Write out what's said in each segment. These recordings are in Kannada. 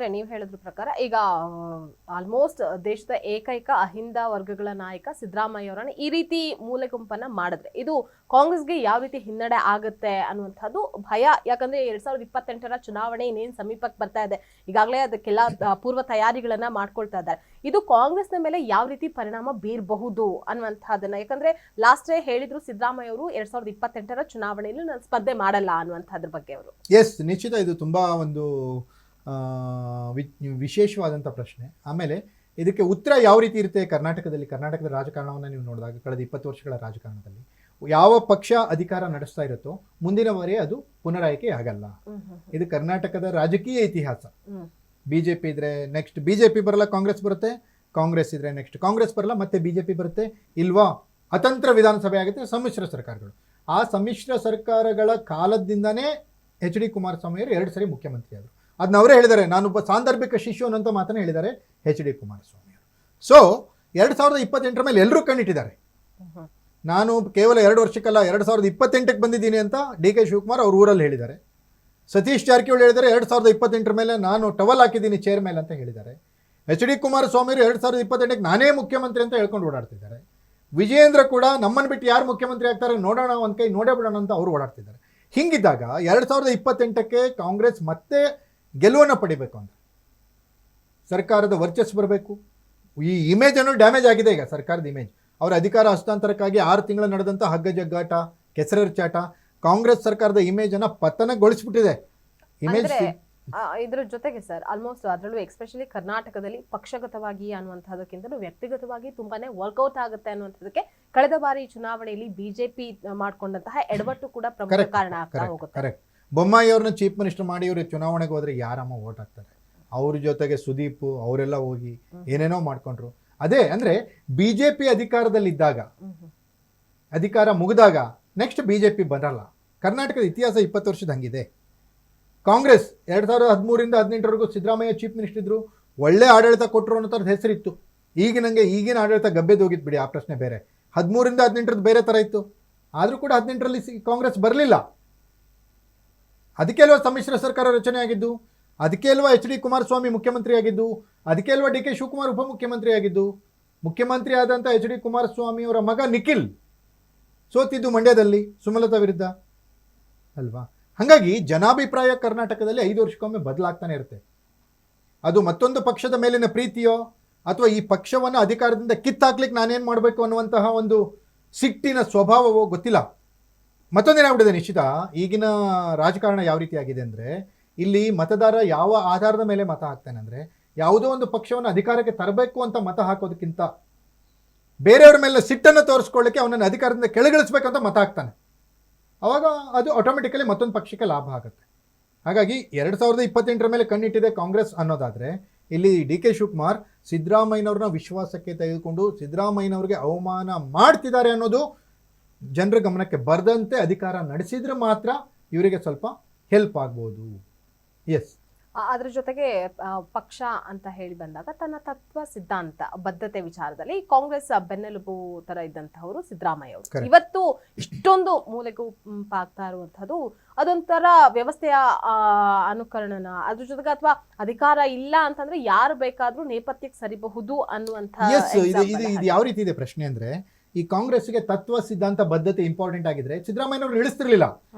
ಅಂದ್ರೆ ನೀವು ಹೇಳಿದ್ರ ಪ್ರಕಾರ ಈಗ ಆಲ್ಮೋಸ್ಟ್ ದೇಶದ ಏಕೈಕ ಅಹಿಂದ ವರ್ಗಗಳ ನಾಯಕ ಸಿದ್ದರಾಮಯ್ಯ ಅವರನ್ನ ಈ ರೀತಿ ಮೂಲೆ ಗುಂಪನ್ನ ಮಾಡಿದ್ರೆ ಇದು ಕಾಂಗ್ರೆಸ್ಗೆ ಯಾವ ರೀತಿ ಹಿನ್ನಡೆ ಆಗುತ್ತೆ ಅನ್ನುವಂಥದ್ದು ಭಯ. ಯಾಕಂದ್ರೆ 2028ರ ಚುನಾವಣೆ ಇನ್ನೇನು ಸಮೀಪಕ್ಕೆ ಬರ್ತಾ ಇದೆ, ಈಗಾಗಲೇ ಅದಕ್ಕೆಲ್ಲ ಪೂರ್ವ ತಯಾರಿಗಳನ್ನ ಮಾಡ್ಕೊಳ್ತಾ ಇದ್ದಾರೆ. ಇದು ಕಾಂಗ್ರೆಸ್ನ ಮೇಲೆ ಯಾವ ರೀತಿ ಪರಿಣಾಮ ಬೀರಬಹುದು ಅನ್ನುವಂಥದ್ದನ್ನ, ಯಾಕಂದ್ರೆ ಲಾಸ್ಟ್ ಹೇಳಿದ್ರು ಸಿದ್ದರಾಮಯ್ಯ ಅವರು 2028ರ ಚುನಾವಣೆಯಲ್ಲಿ ನಾನು ಸ್ಪರ್ಧೆ ಮಾಡಲ್ಲ ಅನ್ನುವಂಥದ್ರ ಬಗ್ಗೆ ಅವರು. ಎಸ್, ನಿಶ್ಚಿತ ಇದು ತುಂಬ ಒಂದು ವಿಶೇಷವಾದಂಥ ಪ್ರಶ್ನೆ. ಆಮೇಲೆ ಇದಕ್ಕೆ ಉತ್ತರ ಯಾವ ರೀತಿ ಇರುತ್ತೆ ಕರ್ನಾಟಕದ ರಾಜಕಾರಣವನ್ನು ನೀವು ನೋಡಿದಾಗ ಕಳೆದ 20 ವರ್ಷಗಳ ರಾಜಕಾರಣದಲ್ಲಿ ಯಾವ ಪಕ್ಷ ಅಧಿಕಾರ ನಡೆಸ್ತಾ ಇರುತ್ತೋ ಮುಂದಿನವರೆಗೆ ಅದು ಪುನರಾಯ್ಕೆ ಆಗಲ್ಲ. ಇದು ಕರ್ನಾಟಕದ ರಾಜಕೀಯ ಇತಿಹಾಸ. ಬಿಜೆಪಿ ಇದ್ರೆ ನೆಕ್ಸ್ಟ್ ಬಿಜೆಪಿ ಬರಲ್ಲ, ಕಾಂಗ್ರೆಸ್ ಬರುತ್ತೆ. ಕಾಂಗ್ರೆಸ್ ಇದ್ರೆ ನೆಕ್ಸ್ಟ್ ಕಾಂಗ್ರೆಸ್ ಬರಲ್ಲ, ಮತ್ತೆ ಬಿಜೆಪಿ ಬರುತ್ತೆ. ಇಲ್ವಾ ಅತಂತ್ರ ವಿಧಾನಸಭೆ ಆಗುತ್ತೆ, ಸಮ್ಮಿಶ್ರ ಸರ್ಕಾರಗಳು. ಆ ಸಮ್ಮಿಶ್ರ ಸರ್ಕಾರಗಳ ಕಾಲದಿಂದನೇ HD ಕುಮಾರಸ್ವಾಮಿ ಅವರು 2 ಸರಿ ಮುಖ್ಯಮಂತ್ರಿ ಆದರು. ಅದನ್ನ ಅವರೇ ಹೇಳಿದ್ದಾರೆ, ನಾನೊಬ್ಬ ಸಾಂದರ್ಭಿಕ ಶಿಶು ಅನ್ನೋಂಥ ಮಾತನ್ನು ಹೇಳಿದ್ದಾರೆ HD ಕುಮಾರಸ್ವಾಮಿ ಅವರು. ಸೊ 2028ರ ಮೇಲೆ ಎಲ್ಲರೂ ಕಣ್ಣಿಟ್ಟಿದ್ದಾರೆ. ನಾನು ಕೇವಲ 2 ವರ್ಷಕ್ಕಲ್ಲ 2028ಕ್ಕೆ ಬಂದಿದ್ದೀನಿ ಅಂತ DK ಶಿವಕುಮಾರ್ ಅವ್ರ ಊರಲ್ಲಿ ಹೇಳಿದ್ದಾರೆ. ಸತೀಶ್ ಜಾರಕಿಹೊಳಿ ಹೇಳಿದ್ದಾರೆ 2028ರ ಮೇಲೆ ನಾನು ಟವಲ್ ಹಾಕಿದ್ದೀನಿ ಚೇರ್ ಮೇಲೆ ಅಂತ ಹೇಳಿದ್ದಾರೆ. HD ಕುಮಾರಸ್ವಾಮಿ ಅವರು 2028ಕ್ಕೆ ನಾನೇ ಮುಖ್ಯಮಂತ್ರಿ ಅಂತ ಹೇಳ್ಕೊಂಡು ಓಡಾಡ್ತಿದ್ದಾರೆ. ವಿಜಯೇಂದ್ರ ಕೂಡ ನಮ್ಮನ್ನು ಬಿಟ್ಟು ಯಾರು ಮುಖ್ಯಮಂತ್ರಿ ಆಗ್ತಾರೆ ನೋಡೋಣ, ಒಂದು ಕೈ ನೋಡೇ ಬಿಡೋಣ ಅಂತ ಅವರು ಓಡಾಡ್ತಿದ್ದಾರೆ. ಹಿಂಗಿದ್ದಾಗ 2028ಕ್ಕೆ ಕಾಂಗ್ರೆಸ್ ಮತ್ತೆ ಗೆಲುವನ್ನು ಪಡಿಬೇಕು ಅಂದರೆ ಸರ್ಕಾರದ ವರ್ಚಸ್ಸು ಬರಬೇಕು. ಈ ಇಮೇಜ್ ಅನ್ನೋ ಡ್ಯಾಮೇಜ್ ಆಗಿದೆ ಈಗ ಸರ್ಕಾರದ ಇಮೇಜ್. ಅವರ ಅಧಿಕಾರ ಹಸ್ತಾಂತರಕ್ಕಾಗಿ 6 ತಿಂಗಳು ನಡೆದಂಥ ಹಗ್ಗ ಜಗ್ಗಾಟ, ಕೆಸರೆರಚಾಟ ಕಾಂಗ್ರೆಸ್ ಸರ್ಕಾರದ ಇಮೇಜನ್ನು ಪತನಗೊಳಿಸ್ಬಿಟ್ಟಿದೆ. ಇಮೇಜ್ ಇದ್ರ ಜೊತೆಗೆ ಸರ್ ಆಲ್ಮೋಸ್ಟ್ ಅದರಲ್ಲೂ ಎಸ್ಪೆಷಲಿ ಕರ್ನಾಟಕದಲ್ಲಿ ಪಕ್ಷಗತವಾಗಿ ಅನ್ನುವಂಥದ್ದಕ್ಕಿಂತಲೂ ವ್ಯಕ್ತಿಗತವಾಗಿ ತುಂಬಾನೇ ವರ್ಕೌಟ್ ಆಗುತ್ತೆ ಅನ್ನುವಂಥದ್ದಕ್ಕೆ ಕಳೆದ ಬಾರಿ ಚುನಾವಣೆಯಲ್ಲಿ ಬಿಜೆಪಿ ಮಾಡ್ಕೊಂಡಂತಹ ಎಡವಟ್ಟು ಕೂಡ ಪ್ರಮುಖ ಕಾರಣ ಆಗ್ತಾ ಹೋಗುತ್ತೆ. ಕರೆಕ್ಟ್. ಬೊಮ್ಮಾಯಿ ಅವ್ರನ್ನ ಚೀಫ್ ಮಿನಿಸ್ಟರ್ ಮಾಡಿ ಇವರು ಚುನಾವಣೆಗೆ ಹೋದ್ರೆ ಯಾರಮ್ಮ ಓಟ್ ಹಾಕ್ತಾರೆ? ಅವ್ರ ಜೊತೆಗೆ ಸುದೀಪ್ ಅವರೆಲ್ಲ ಹೋಗಿ ಏನೇನೋ ಮಾಡ್ಕೊಂಡ್ರು. ಅದೇ ಅಂದ್ರೆ ಬಿಜೆಪಿ ಅಧಿಕಾರದಲ್ಲಿದ್ದಾಗ, ಅಧಿಕಾರ ಮುಗಿದಾಗ ನೆಕ್ಸ್ಟ್ ಬಿಜೆಪಿ ಬರಲ್ಲ. ಕರ್ನಾಟಕದ ಇತಿಹಾಸ 20 ವರ್ಷದ ಹಂಗಿದೆ. ಕಾಂಗ್ರೆಸ್ 2013ರಿಂದ 2018ರವರೆಗೂ ಸಿದ್ದರಾಮಯ್ಯ ಚೀಫ್ ಮಿನಿಸ್ಟರ್ ಇದ್ರು, ಒಳ್ಳೆ ಆಡಳಿತ ಕೊಟ್ಟರು ಅನ್ನೋ ಥರದ ಹೆಸರಿತ್ತು. ಈಗಿನ ಆಡಳಿತ ಗಬ್ಬೆದೋಗಿತ್ತು ಬಿಡಿ, ಆ ಪ್ರಶ್ನೆ ಬೇರೆ. 13ರಿಂದ 18ರದ್ದು ಬೇರೆ ಥರ ಇತ್ತು. ಆದರೂ ಕೂಡ 18ರಲ್ಲಿ ಕಾಂಗ್ರೆಸ್ ಬರಲಿಲ್ಲ. ಅದಕ್ಕೆ ಅಲ್ವಾ ಸಮ್ಮಿಶ್ರ ಸರ್ಕಾರ ರಚನೆ ಆಗಿದ್ದು, ಅದಕ್ಕೆ ಅಲ್ವಾ HD ಕುಮಾರಸ್ವಾಮಿ ಮುಖ್ಯಮಂತ್ರಿ ಆಗಿದ್ದು, ಅದಕ್ಕೆ ಅಲ್ವಾ DK ಶಿವಕುಮಾರ್ ಉಪಮುಖ್ಯಮಂತ್ರಿ ಆಗಿದ್ದು. ಮುಖ್ಯಮಂತ್ರಿ ಆದಂಥ HD ಕುಮಾರಸ್ವಾಮಿ ಅವರ ಮಗ ನಿಖಿಲ್ ಸೋತಿದ್ದು ಮಂಡ್ಯದಲ್ಲಿ ಸುಮಲತಾ ವಿರುದ್ಧ ಅಲ್ವಾ. ಹಾಗಾಗಿ ಜನಾಭಿಪ್ರಾಯ ಕರ್ನಾಟಕದಲ್ಲಿ 5 ವರ್ಷಕ್ಕೊಮ್ಮೆ ಬದಲಾಗ್ತಾನೆ ಇರುತ್ತೆ. ಅದು ಮತ್ತೊಂದು ಪಕ್ಷದ ಮೇಲಿನ ಪ್ರೀತಿಯೋ ಅಥವಾ ಈ ಪಕ್ಷವನ್ನು ಅಧಿಕಾರದಿಂದ ಕಿತ್ತಾಕ್ಲಿಕ್ಕೆ ನಾನೇನು ಮಾಡಬೇಕು ಅನ್ನುವಂತಹ ಒಂದು ಸಿಟ್ಟಿನ ಸ್ವಭಾವವೋ ಗೊತ್ತಿಲ್ಲ. ಮತ್ತೊಂದೇನಾಗ್ಬಿಟ್ಟಿದೆ ನಿಶ್ಚಿತ, ಈಗಿನ ರಾಜಕಾರಣ ಯಾವ ರೀತಿ ಆಗಿದೆ ಅಂದರೆ, ಇಲ್ಲಿ ಮತದಾರ ಯಾವ ಆಧಾರದ ಮೇಲೆ ಮತ ಹಾಕ್ತಾನೆ ಅಂದರೆ, ಯಾವುದೋ ಒಂದು ಪಕ್ಷವನ್ನು ಅಧಿಕಾರಕ್ಕೆ ತರಬೇಕು ಅಂತ ಮತ ಹಾಕೋದಕ್ಕಿಂತ ಬೇರೆಯವ್ರ ಮೇಲೆ ಸಿಟ್ಟನ್ನು ತೋರಿಸ್ಕೊಳ್ಳಿಕ್ಕೆ ಅವನನ್ನು ಅಧಿಕಾರದಿಂದ ಕೆಳಗಿಳಿಸ್ಬೇಕಂತ ಮತ ಹಾಕ್ತಾನೆ. ಅವಾಗ ಅದು ಆಟೋಮೆಟಿಕಲಿ ಮತ್ತೊಂದು ಪಕ್ಷಕ್ಕೆ ಲಾಭ ಆಗುತ್ತೆ. ಹಾಗಾಗಿ 2028ರ ಮೇಲೆ ಕಣ್ಣಿಟ್ಟಿದೆ ಕಾಂಗ್ರೆಸ್ ಅನ್ನೋದಾದರೆ, ಇಲ್ಲಿ DK ಶಿವಕುಮಾರ್ ಸಿದ್ದರಾಮಯ್ಯನವ್ರನ್ನ ವಿಶ್ವಾಸಕ್ಕೆ ತೆಗೆದುಕೊಂಡು ಸಿದ್ದರಾಮಯ್ಯನವ್ರಿಗೆ ಅವಮಾನ ಮಾಡ್ತಿದ್ದಾರೆ ಅನ್ನೋದು ಜನರ ಗಮನಕ್ಕೆ ಬರದಂತೆ ಅಧಿಕಾರ ನಡೆಸಿದ್ರೆ ಮಾತ್ರ ಇವರಿಗೆ ಸ್ವಲ್ಪ ಹೆಲ್ಪ್ ಆಗ್ಬೋದು. ಎಸ್, ಅದ್ರ ಜೊತೆಗೆ ಪಕ್ಷ ಅಂತ ಹೇಳಿ ಬಂದಾಗ ತನ್ನ ತತ್ವ ಸಿದ್ಧಾಂತ ಬದ್ಧತೆ ವಿಚಾರದಲ್ಲಿ ಕಾಂಗ್ರೆಸ್ ಬೆನ್ನೆಲುಬು ತರ ಇದ್ದಂತಹವರು ಸಿದ್ದರಾಮಯ್ಯ ಅವರು. ಇವತ್ತು ಇಷ್ಟೊಂದು ಮೂಲೆಗುಂಪಾಗ್ತಾ ಇರುವಂತಹದ್ದು ಅದೊಂಥರ ವ್ಯವಸ್ಥೆಯ ಅನುಕರಣನ, ಅದ್ರ ಜೊತೆಗೆ ಅಥವಾ ಅಧಿಕಾರ ಇಲ್ಲ ಅಂತಂದ್ರೆ ಯಾರು ಬೇಕಾದ್ರೂ ನೇಪಥ್ಯಕ್ಕೆ ಸರಿಬಹುದು ಅನ್ನುವಂಥ. ಇದು ಯಾವ ರೀತಿ ಇದೆ ಪ್ರಶ್ನೆ ಅಂದ್ರೆ, ಈ ಕಾಂಗ್ರೆಸ್ಗೆ ತತ್ವ ಸಿದ್ಧಾಂತ ಬದ್ಧತೆ ಇಂಪಾರ್ಟೆಂಟ್ ಆಗಿದ್ರೆ ಸಿದ್ದರಾಮಯ್ಯನವರು ಇಳಿಸ್ತಿರ್ಲಿಲ್ಲ.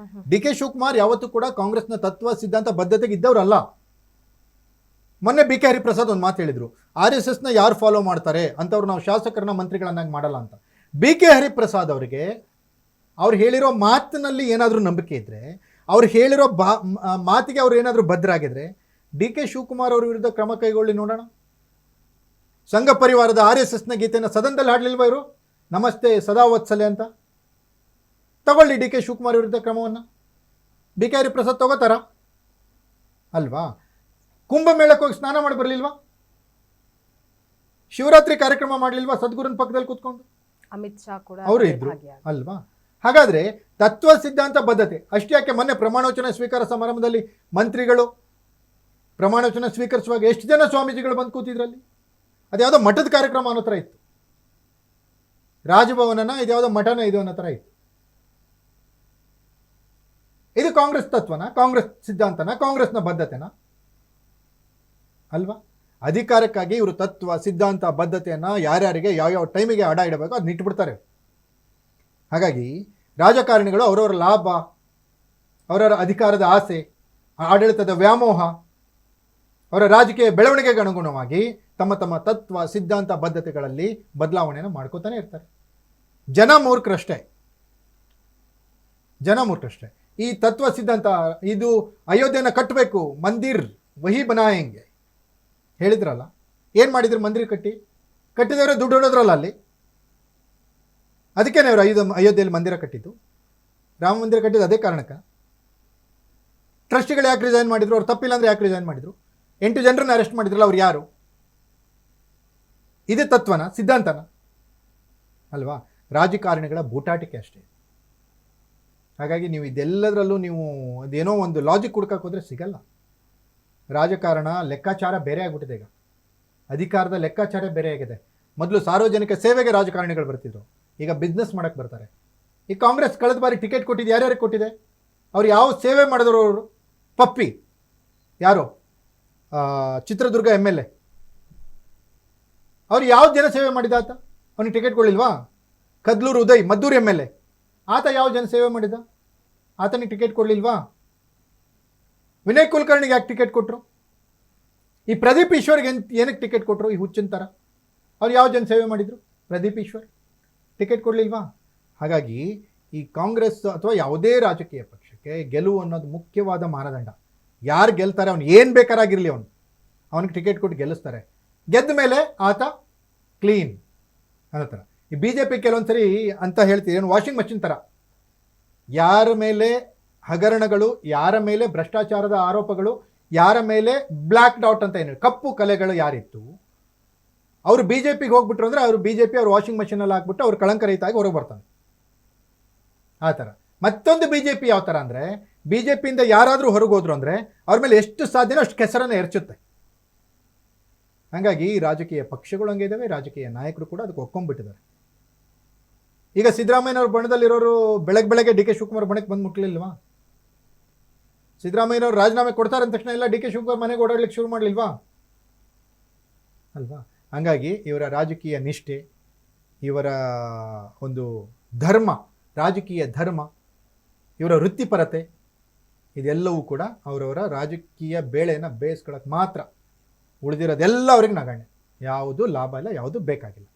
DK ಶಿವಕುಮಾರ್ ಯಾವತ್ತೂ ಕೂಡ ಕಾಂಗ್ರೆಸ್ನ ತತ್ವ ಸಿದ್ಧಾಂತ ಬದ್ಧತೆಗೆ ಇದ್ದವರಲ್ಲ. ಮೊನ್ನೆ BK ಹರಿಪ್ರಸಾದ್ ಒಂದು ಮಾತು ಹೇಳಿದ್ರು, RSSನ ಯಾರು ಫಾಲೋ ಮಾಡ್ತಾರೆ ಅಂತವ್ರು ನಾವು ಶಾಸಕರನ್ನ ಮಂತ್ರಿಗಳನ್ನಾಗಿ ಮಾಡಲ್ಲ ಅಂತ. BK ಹರಿಪ್ರಸಾದ್ ಅವರಿಗೆ ಅವ್ರು ಹೇಳಿರೋ ಮಾತಿನಲ್ಲಿ ಏನಾದರೂ ನಂಬಿಕೆ ಇದ್ರೆ, ಅವ್ರು ಹೇಳಿರೋ ಮಾತಿಗೆ ಅವ್ರು ಏನಾದರೂ ಬದ್ಧರಾಗಿದ್ರೆ DK ಶಿವಕುಮಾರ್ ಅವ್ರ ವಿರುದ್ಧ ಕ್ರಮ ಕೈಗೊಳ್ಳಿ ನೋಡೋಣ. ಸಂಘ ಪರಿವಾರದ RSSನ ಗೀತೆಯನ್ನು ಸದನದಲ್ಲಿ ಹಾಡಲಿಲ್ವ ಇವರು, ನಮಸ್ತೆ ಸದಾ ವತ್ಸಲೆ ಅಂತ? ತಗೊಳ್ಳಿ DK ಶಿವಕುಮಾರ್ ವಿರುದ್ಧ ಕ್ರಮವನ್ನು. BK ಹರಿಪ್ರಸಾದ್ ತಗೋತಾರ ಅಲ್ವಾ? ಕುಂಭಮೇಳಕ್ಕೆ ಹೋಗಿ ಸ್ನಾನ ಮಾಡಿ ಬರಲಿಲ್ವಾ? ಶಿವರಾತ್ರಿ ಕಾರ್ಯಕ್ರಮ ಮಾಡಲಿಲ್ವಾ ಸದ್ಗುರುನ ಪಕ್ಕದಲ್ಲಿ ಕೂತ್ಕೊಂಡು? ಅಮಿತ್ ಶಾ ಕೂಡ ಅವರು ಇದ್ರು ಅಲ್ವಾ? ಹಾಗಾದ್ರೆ ತತ್ವ ಸಿದ್ಧಾಂತ ಬದ್ಧತೆ ಅಷ್ಟೇ ಯಾಕೆ? ಮೊನ್ನೆ ಪ್ರಮಾಣವಚನ ಸ್ವೀಕಾರ ಸಮಾರಂಭದಲ್ಲಿ ಮಂತ್ರಿಗಳು ಪ್ರಮಾಣವಚನ ಸ್ವೀಕರಿಸುವಾಗ ಎಷ್ಟು ಜನ ಸ್ವಾಮೀಜಿಗಳು ಬಂದು ಕೂತಿದ್ರಲ್ಲಿ? ಅದ್ಯಾವುದೋ ಮಠದ ಕಾರ್ಯಕ್ರಮ ಅನ್ನೋ ಥರ ಇತ್ತು. ರಾಜಭವನನ ಇದ್ಯಾವುದೋ ಮಠನ ಇದು ಅನ್ನೋ ಥರ ಇತ್ತು. ಇದು ಕಾಂಗ್ರೆಸ್ ತತ್ವನ, ಕಾಂಗ್ರೆಸ್ ಸಿದ್ಧಾಂತನ, ಕಾಂಗ್ರೆಸ್ನ ಬದ್ಧತೆನ? ಅಲ್ವಾ? ಅಧಿಕಾರಕ್ಕಾಗಿ ಇವರು ತತ್ವ ಸಿದ್ಧಾಂತ ಬದ್ಧತೆಯನ್ನು ಯಾರ್ಯಾರಿಗೆ ಯಾವ್ಯಾವ ಟೈಮಿಗೆ ಅಡ ಇಡಬೇಕು ಅದನ್ನ ಇಟ್ಬಿಡ್ತಾರೆ. ಹಾಗಾಗಿ ರಾಜಕಾರಣಿಗಳು ಅವರವರ ಲಾಭ, ಅವರವರ ಅಧಿಕಾರದ ಆಸೆ, ಆಡಳಿತದ ವ್ಯಾಮೋಹ, ಅವರ ರಾಜಕೀಯ ಬೆಳವಣಿಗೆಗೆ ಅನುಗುಣವಾಗಿ ತಮ್ಮ ತಮ್ಮ ತತ್ವ ಸಿದ್ಧಾಂತ ಬದ್ಧತೆಗಳಲ್ಲಿ ಬದಲಾವಣೆಯನ್ನು ಮಾಡ್ಕೋತಾನೆ ಇರ್ತಾರೆ. ಜನ ಮೂರ್ಖರಷ್ಟೇ. ಈ ತತ್ವ ಸಿದ್ಧಾಂತ, ಇದು ಅಯೋಧ್ಯೆಯನ್ನು ಕಟ್ಟಬೇಕು, ಮಂದಿರ್ ವಹಿ ಬನಾಯಂಗೆ ಹೇಳಿದ್ರಲ್ಲ, ಏನು ಮಾಡಿದ್ರು? ಮಂದಿರ ಕಟ್ಟಿದವರೇ ದುಡ್ಡು ಹೊಡೋದ್ರಲ್ಲ ಅಲ್ಲಿ. ಅದಕ್ಕೇನೆ ಅವರು ಅಯೋಧ್ಯೆಯಲ್ಲಿ ಮಂದಿರ ಕಟ್ಟಿದ್ದು, ರಾಮ ಮಂದಿರ ಕಟ್ಟಿದ್ದು ಅದೇ ಕಾರಣಕ್ಕೆ. ಟ್ರಸ್ಟಿಗಳು ಯಾಕೆ ರಿಸೈನ್ ಮಾಡಿದ್ರು? ಅವ್ರು ತಪ್ಪಿಲ್ಲ ಅಂದರೆ ಯಾಕೆ ರಿಸೈನ್ ಮಾಡಿದ್ರು? 8 ಜನರನ್ನ ಅರೆಸ್ಟ್ ಮಾಡಿದ್ರಲ್ಲ, ಅವ್ರು ಯಾರು? ಇದೇ ತತ್ವನ, ಸಿದ್ಧಾಂತನ ಅಲ್ವಾ? ರಾಜಕಾರಣಿಗಳ ಬೂಟಾಟಿಕೆ ಅಷ್ಟೇ. ಹಾಗಾಗಿ ನೀವು ಇದೆಲ್ಲದರಲ್ಲೂ ನೀವು ಅದೇನೋ ಒಂದು ಲಾಜಿಕ್ ಹುಡ್ಕಕ್ಕೆ ಹೋದರೆ ಸಿಗಲ್ಲ. ರಾಜಕಾರಣ ಲೆಕ್ಕಾಚಾರ ಬೇರೆ ಆಗಿಬಿಟ್ಟಿದೆ. ಈಗ ಅಧಿಕಾರದ ಲೆಕ್ಕಾಚಾರ ಬೇರೆ ಆಗಿದೆ. ಮೊದಲು ಸಾರ್ವಜನಿಕ ಸೇವೆಗೆ ರಾಜಕಾರಣಿಗಳು ಬರ್ತಿದ್ರು, ಈಗ ಬಿಸ್ನೆಸ್ ಮಾಡೋಕ್ಕೆ ಬರ್ತಾರೆ. ಈ ಕಾಂಗ್ರೆಸ್ ಕಳೆದ ಬಾರಿ ಟಿಕೆಟ್ ಕೊಟ್ಟಿದ್ದು ಯಾರ್ಯಾರಿಗೆ ಕೊಟ್ಟಿದೆ? ಅವ್ರು ಯಾವ ಸೇವೆ ಮಾಡಿದ್ರು? ಅವರು ಪಪ್ಪಿ ಯಾರು, ಚಿತ್ರದುರ್ಗ MLA, ಅವ್ರು ಯಾವ ಜನ ಸೇವೆ ಮಾಡಿದ ಆತ? ಅವನಿಗೆ ಟಿಕೆಟ್ ಕೊಡಲಿಲ್ವಾ? ಕದ್ಲೂರು ಉದಯ್, ಮದ್ದೂರು MLA, ಆತ ಯಾವ ಜನ ಸೇವೆ ಮಾಡಿದ? ಆತನಿಗೆ ಟಿಕೆಟ್ ಕೊಡಲಿಲ್ವಾ? ವಿನಯ್ ಕುಲಕರ್ಣಿಗೆ ಯಾಕೆ ಟಿಕೆಟ್ ಕೊಟ್ಟರು? ಈ ಪ್ರದೀಪ್ ಈಶ್ವರ್ಗೆ ಏನಕ್ಕೆ ಟಿಕೆಟ್ ಕೊಟ್ಟರು? ಈ ಹುಚ್ಚಿನ ಥರ ಅವ್ರು ಯಾವ ಜನ ಸೇವೆ ಮಾಡಿದರು? ಪ್ರದೀಪ್ ಈಶ್ವರ್ ಟಿಕೆಟ್ ಕೊಡಲಿಲ್ವಾ? ಹಾಗಾಗಿ ಈ ಕಾಂಗ್ರೆಸ್ ಅಥವಾ ಯಾವುದೇ ರಾಜಕೀಯ ಪಕ್ಷಕ್ಕೆ ಗೆಲುವು ಅನ್ನೋದು ಮುಖ್ಯವಾದ ಮಾನದಂಡ. ಯಾರು ಗೆಲ್ತಾರೆ, ಅವ್ನು ಏನು ಬೇಕಾರಾಗಿರಲಿ, ಅವನಿಗೆ ಟಿಕೆಟ್ ಕೊಟ್ಟು ಗೆಲ್ಲಿಸ್ತಾರೆ. ಗೆದ್ದ ಮೇಲೆ ಆತ ಕ್ಲೀನ್ ಅನ್ನೋ ಥರ. ಈ BJP ಕೆಲವೊಂದು ಸರಿ ಅಂತ ಹೇಳ್ತೀವಿ, ಏನು ವಾಷಿಂಗ್ ಮಷಿನ್ ಥರ. ಯಾರ ಮೇಲೆ ಹಗರಣಗಳು, ಯಾರ ಮೇಲೆ ಭ್ರಷ್ಟಾಚಾರದ ಆರೋಪಗಳು, ಯಾರ ಮೇಲೆ ಬ್ಲ್ಯಾಕ್ ಡಾಟ್ ಅಂತ ಏನು ಕಪ್ಪು ಕಲೆಗಳು ಯಾರಿತ್ತು, ಅವರು BJPಗೆ ಹೋಗ್ಬಿಟ್ರು ಅಂದರೆ ಅವರು BJP ಅವ್ರು ವಾಷಿಂಗ್ ಮಷೀನಲ್ಲಿ ಹಾಕ್ಬಿಟ್ಟು ಅವ್ರು ಕಳಂಕರಹಿತಾಗಿ ಹೊರಗೆ ಬರ್ತಾನೆ. ಆ ಥರ. ಮತ್ತೊಂದು BJP ಯಾವ ಥರ ಅಂದರೆ, BJPಯಿಂದ ಯಾರಾದರೂ ಹೊರಗೆ ಹೋದ್ರು ಅಂದರೆ ಅವ್ರ ಮೇಲೆ ಎಷ್ಟು ಸಾಧ್ಯನೋ ಅಷ್ಟು ಕೆಸರನ್ನು ಎರಚುತ್ತೆ. ಹಾಗಾಗಿ ರಾಜಕೀಯ ಪಕ್ಷಗಳು ಹಂಗೆ ಇದ್ದಾವೆ, ರಾಜಕೀಯ ನಾಯಕರು ಕೂಡ ಅದಕ್ಕೆ ಒಕ್ಕೊಂಡ್ಬಿಟ್ಟಿದ್ದಾರೆ. ಈಗ ಸಿದ್ದರಾಮಯ್ಯನವ್ರ ಬಣದಲ್ಲಿರೋರು ಬೆಳಗ್ಗೆ DK ಶಿವಕುಮಾರ್ ಬಣಕ್ಕೆ ಬಂದು ಮುಟ್ಲಿಲ್ವಾ? ಸಿದ್ದರಾಮಯ್ಯನವ್ರು ರಾಜೀನಾಮೆ ಕೊಡ್ತಾರೆ ಅಂದ ತಕ್ಷಣ ಎಲ್ಲ DK ಶಿವಕುಮಾರ್ ಮನೆಗೆ ಓಡಾಡ್ಲಿಕ್ಕೆ ಶುರು ಮಾಡಲಿಲ್ವಾ? ಅಲ್ವಾ? ಹಾಗಾಗಿ ಇವರ ರಾಜಕೀಯ ನಿಷ್ಠೆ, ಇವರ ಒಂದು ಧರ್ಮ, ರಾಜಕೀಯ ಧರ್ಮ, ಇವರ ವೃತ್ತಿಪರತೆ, ಇದೆಲ್ಲವೂ ಕೂಡ ಅವರವರ ರಾಜಕೀಯ ಬೇಳೆಯನ್ನು ಬೇಯಿಸ್ಕೊಳ್ಳೋಕೆ ಮಾತ್ರ. ಉಳಿದಿರೋದೆಲ್ಲ ಅವ್ರಿಗೆ ನಗಣ್ಯ. ಯಾವುದು ಲಾಭ ಇಲ್ಲ, ಯಾವುದು ಬೇಕಾಗಿಲ್ಲ.